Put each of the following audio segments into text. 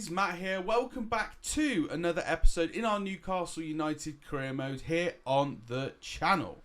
guys, Matt here. Welcome back to another episode in our Newcastle United career mode here on the channel.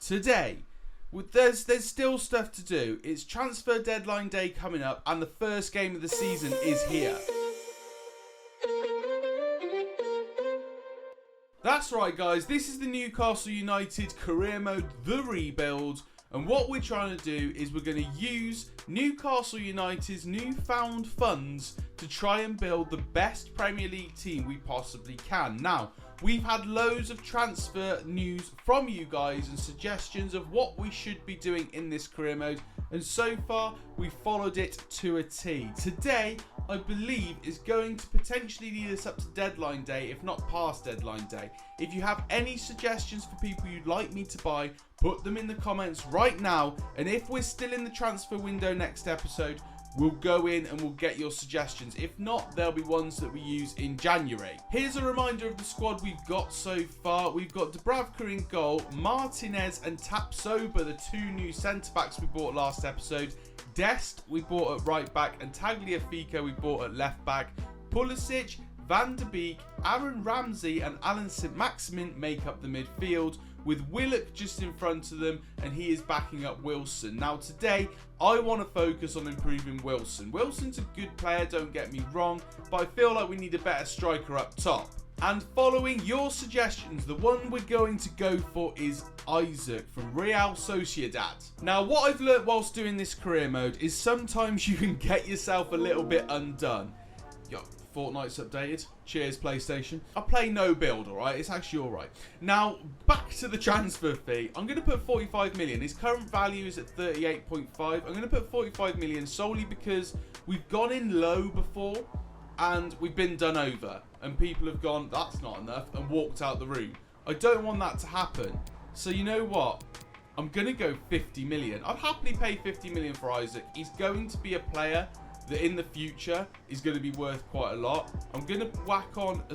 Today, there's still stuff to do. It's transfer deadline day coming up and the first game of the season is here. That's right guys, this is the Newcastle United career mode, the rebuild. And what we're trying to do is we're going to use Newcastle United's newfound funds to try and build the best Premier League team we possibly can. Now, we've had loads of transfer news from you guys and suggestions of what we should be doing in this career mode. And so far, we've followed it to a T. Today, I believe, is going to potentially lead us up to deadline day, if not past deadline day. If you have any suggestions for people you'd like me to buy, put them in the comments right now. And if we're still in the transfer window next episode, we'll go in and we'll get your suggestions. If not, there'll be ones that we use in January. Here's a reminder of the squad we've got so far. We've got Dubravka in goal, Martinez and Tapsoba, the two new centre-backs we bought last episode. Dest we bought at right back and Tagliafico we bought at left back. Pulisic, Van de Beek, Aaron Ramsey and Alan St-Maximin make up the midfield, with Willock just in front of them, and he is backing up Wilson. Now today, I want to focus on improving Wilson. Wilson's a good player, don't get me wrong, but I feel like we need a better striker up top. And following your suggestions, the one we're going to go for is Isaac from Real Sociedad. Now, what I've learnt whilst doing this career mode is sometimes you can get yourself a little bit undone. Yo, Fortnite's updated. Cheers, PlayStation. I play no build, alright? It's actually alright. Now, back to the transfer fee. I'm going to put 45 million. His current value is at 38.5. I'm going to put 45 million solely because we've gone in low before and we've been done over. And people have gone, that's not enough, and walked out the room. I don't want that to happen. So you know what? I'm going to go 50 million. I'd happily pay 50 million for Isaac. He's going to be a player that in the future is going to be worth quite a lot. I'm going to whack on a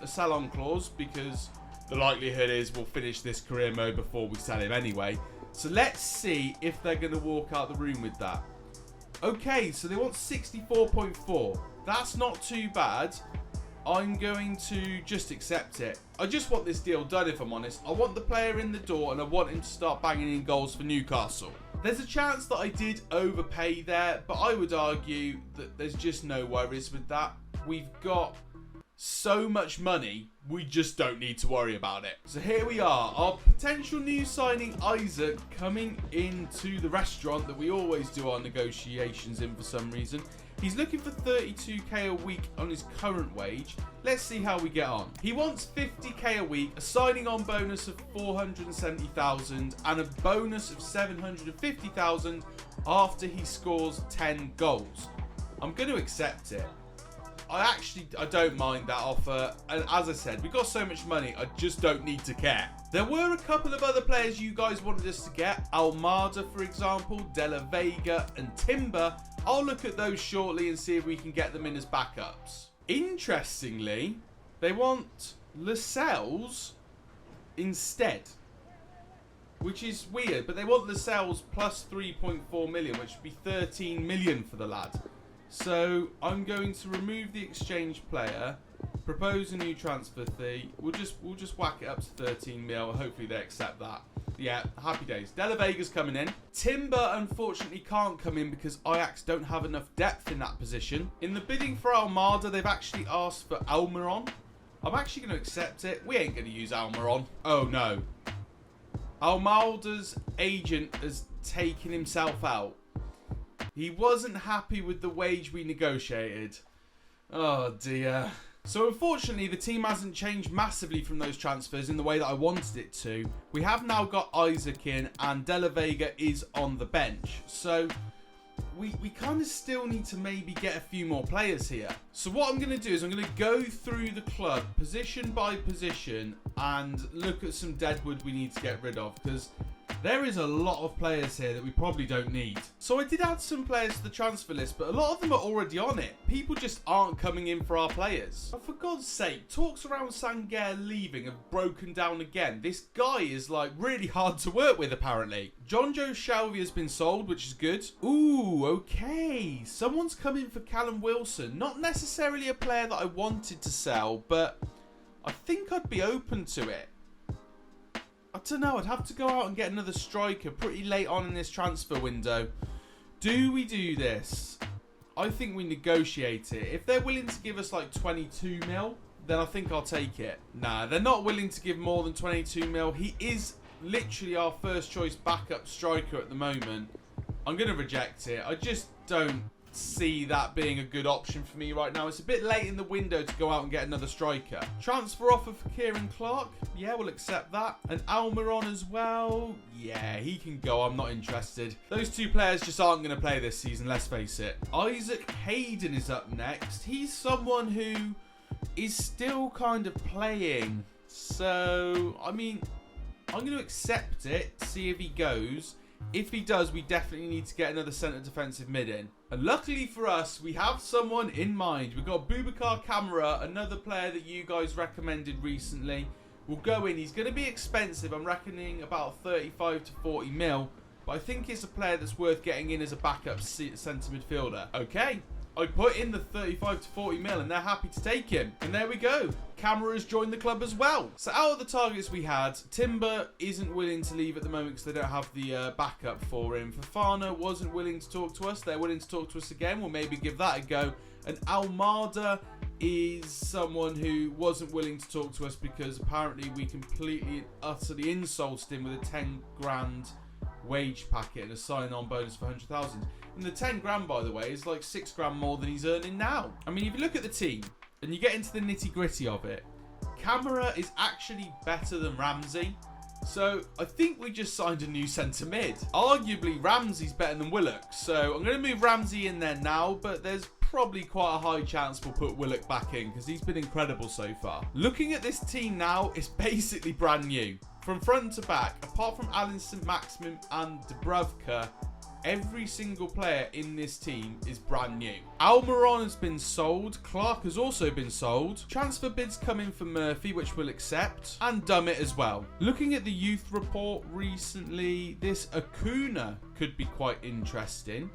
sell-on clause because the likelihood is we'll finish this career mode before we sell him anyway. So let's see if they're going to walk out the room with that. Okay, so they want 64.4. That's not too bad. I'm going to just accept it. I just want this deal done, if I'm honest. I want the player in the door and I want him to start banging in goals for Newcastle. There's a chance that I did overpay there, but I would argue that there's just no worries with that. We've got so much money, we just don't need to worry about it. So here we are, our potential new signing Isaac coming into the restaurant that we always do our negotiations in for some reason. He's looking for 32k a week on his current wage. Let's see how we get on. He wants 50k a week, a signing on bonus of 470,000 and a bonus of 750,000 after he scores 10 goals. I'm going to accept it. I don't mind that offer, and as I said, we've got so much money, I just don't need to care. There were a couple of other players you guys wanted us to get, Almada for example, De La Vega and Timber. I'll look at those shortly and see if we can get them in as backups. Interestingly, they want Lascelles instead, which is weird, but they want Lascelles plus 3.4 million, which would be 13 million for the lad. So I'm going to remove the exchange player, propose a new transfer fee. We'll just whack it up to 13 mil. Hopefully they accept that. Yeah, happy days. De La Vega's coming in. Timber unfortunately can't come in because Ajax don't have enough depth in that position. In the bidding for Almada, they've actually asked for Almiron. I'm actually going to accept it. We ain't going to use Almiron. Oh no. Almada's agent has taken himself out. He wasn't happy with the wage we negotiated. Oh dear. So unfortunately, the team hasn't changed massively from those transfers in the way that I wanted it to. We have now got Isaac in and De La Vega is on the bench. So we kind of still need to maybe get a few more players here. So what I'm going to do is I'm going to go through the club position by position and look at some deadwood we need to get rid of, because There is a lot of players here that we probably don't need. So I did add some players to the transfer list, but a lot of them are already on it. People just aren't coming in for our players. But for God's sake, talks around Sangaré leaving have broken down again. This guy is like really hard to work with apparently. John Joe Shelby has been sold, which is good. Ooh, okay. Someone's coming for Callum Wilson. Not necessarily a player that I wanted to sell, but I think I'd be open to it. I don't know, I'd have to go out and get another striker pretty late on in this transfer window. Do we do this? I think we negotiate it. If they're willing to give us like 22 mil, then I think I'll take it. Nah, they're not willing to give more than 22 mil. He is literally our first choice backup striker at the moment. I'm going to reject it. I just don't see that being a good option for me right now. It's a bit late in the window to go out and get another striker. Transfer offer for Kieran Clark. Yeah, we'll accept that. And Almiron as well. Yeah, he can go. I'm not interested. Those two players just aren't going to play this season, let's face it. Isaac Hayden is up next. He's someone who is still kind of playing. So, I mean, I'm going to accept it, see if he goes. If he does, we definitely need to get another centre defensive mid in. And luckily for us, we have someone in mind. We've got Boubacar Kamara, another player that you guys recommended recently. We'll go in. He's going to be expensive. I'm reckoning about 35 to 40 mil. But I think it's a player that's worth getting in as a backup centre midfielder. Okay. I put in the 35 to 40 mil and they're happy to take him. And there we go. KAMARA has joined the club as well. So out of the targets we had, Timber isn't willing to leave at the moment because they don't have the backup for him. Fofana wasn't willing to talk to us. They're willing to talk to us again. We'll maybe give that a go. And Almada is someone who wasn't willing to talk to us because apparently we completely and utterly insulted him with a 10 grand wage packet and a sign-on bonus for 100,000. And the 10 grand, by the way, is like 6 grand more than he's earning now. I mean, if you look at the team and you get into the nitty-gritty of it, KAMARA is actually better than Ramsey. So I think we just signed a new centre mid. Arguably, Ramsey's better than Willock. So I'm going to move Ramsey in there now, but there's probably quite a high chance we'll put Willock back in because he's been incredible so far. Looking at this team now, it's basically brand new. From front to back, apart from Alan St. Maximin and Dubravka, every single player in this team is brand new. Almiron has been sold. Clark has also been sold. Transfer bids come in for Murphy, which we'll accept. And Dummett as well. Looking at the youth report recently, this Acuna could be quite interesting.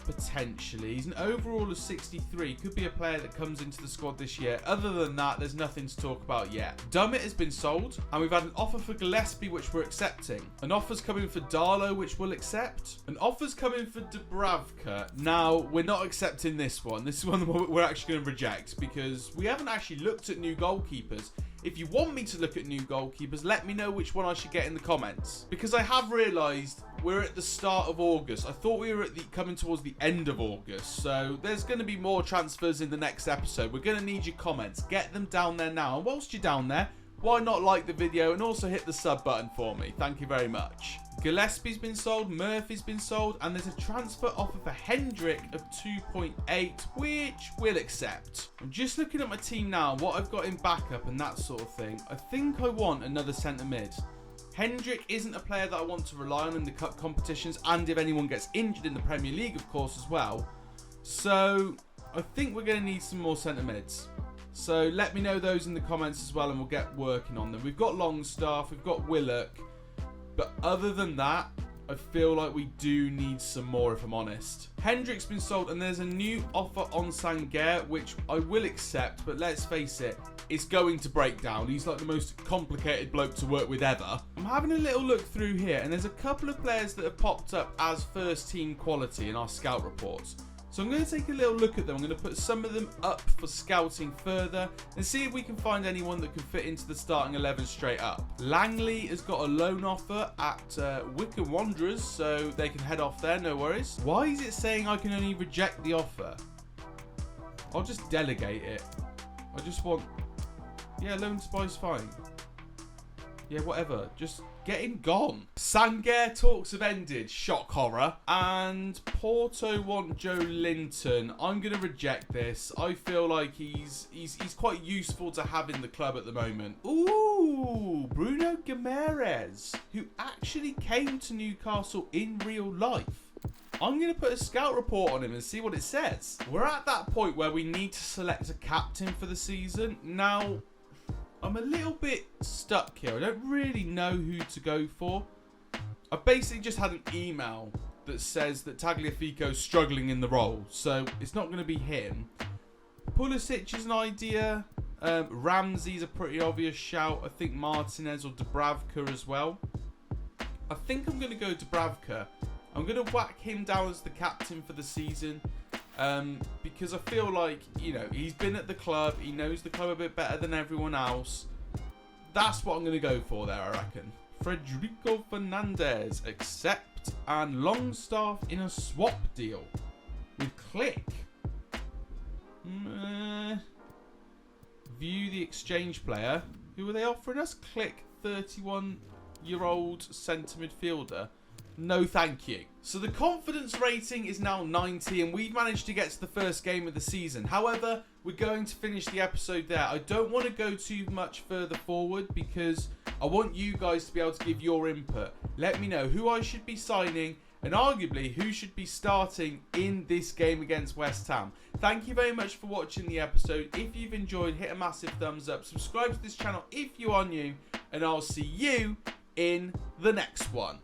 Potentially. He's an overall of 63. Could be a player that comes into the squad this year. Other than that, there's nothing to talk about yet. Dummett has been sold. And we've had an offer for Gillespie, which we're accepting. An offer's coming for Darlow, which we'll accept. An offer's coming for Dubravka. Now, we're not accepting this one. This is one we're actually going to reject because we haven't actually looked at new goalkeepers. If you want me to look at new goalkeepers, let me know which one I should get in the comments. Because I have realised we're at the start of August. I thought we were at coming towards the end of August. So there's going to be more transfers in the next episode. We're going to need your comments. Get them down there now. And whilst you're down there, why not like the video and also hit the sub button for me? Thank you very much. Gillespie's been sold, Murphy's been sold, and there's a transfer offer for Hendrick of 2.8, which we'll accept. I'm just looking at my team now, what I've got in backup and that sort of thing. I think I want another centre mid. Hendrick isn't a player that I want to rely on in the cup competitions, and if anyone gets injured in the Premier League, of course, as well. So I think we're going to need some more centre mids. So let me know those in the comments as well and we'll get working on them. We've got Longstaff, we've got Willock. But other than that, I feel like we do need some more if I'm honest. Hendrick's been sold and there's a new offer on Sangaré, which I will accept. But let's face it, it's going to break down. He's like the most complicated bloke to work with ever. I'm having a little look through here and there's a couple of players that have popped up as first team quality in our scout reports. So I'm going to take a little look at them. I'm going to put some of them up for scouting further and see if we can find anyone that can fit into the starting 11 straight up. Langley has got a loan offer at Wycombe Wanderers, so they can head off there, no worries. Why is it saying I can only reject the offer? I'll just delegate it. I just want... Yeah, loan to buy's fine. Yeah, whatever. Just get him gone. Sangaré talks have ended. Shock horror. And Porto want Joe Linton. I'm going to reject this. I feel like he's quite useful to have in the club at the moment. Ooh. Ooh, Bruno Guimaraes, who actually came to Newcastle in real life. I'm going to put a scout report on him and see what it says. We're at that point where we need to select a captain for the season. Now, I'm a little bit stuck here. I don't really know who to go for. I basically just had an email that says that Tagliafico's struggling in the role, so it's not going to be him. Pulisic is an idea. Ramsey's a pretty obvious shout. I think Martinez or Dubravka as well. I think I'm going to go Dubravka. I'm going to whack him down as the captain for the season because I feel like, you know, he's been at the club. He knows the club a bit better than everyone else. That's what I'm going to go for there, I reckon. Federico Fernandez, accept, and Longstaff in a swap deal with Click. View the exchange player. Who are they offering us? Click, 31-year-old centre midfielder. No thank you. So the confidence rating is now 90 and we've managed to get to the first game of the season. However, we're going to finish the episode there. I don't want to go too much further forward because I want you guys to be able to give your input. Let me know who I should be signing and arguably who should be starting in this game against West Ham. Thank you very much for watching the episode. If you've enjoyed, hit a massive thumbs up. Subscribe to this channel if you are new and I'll see you in the next one.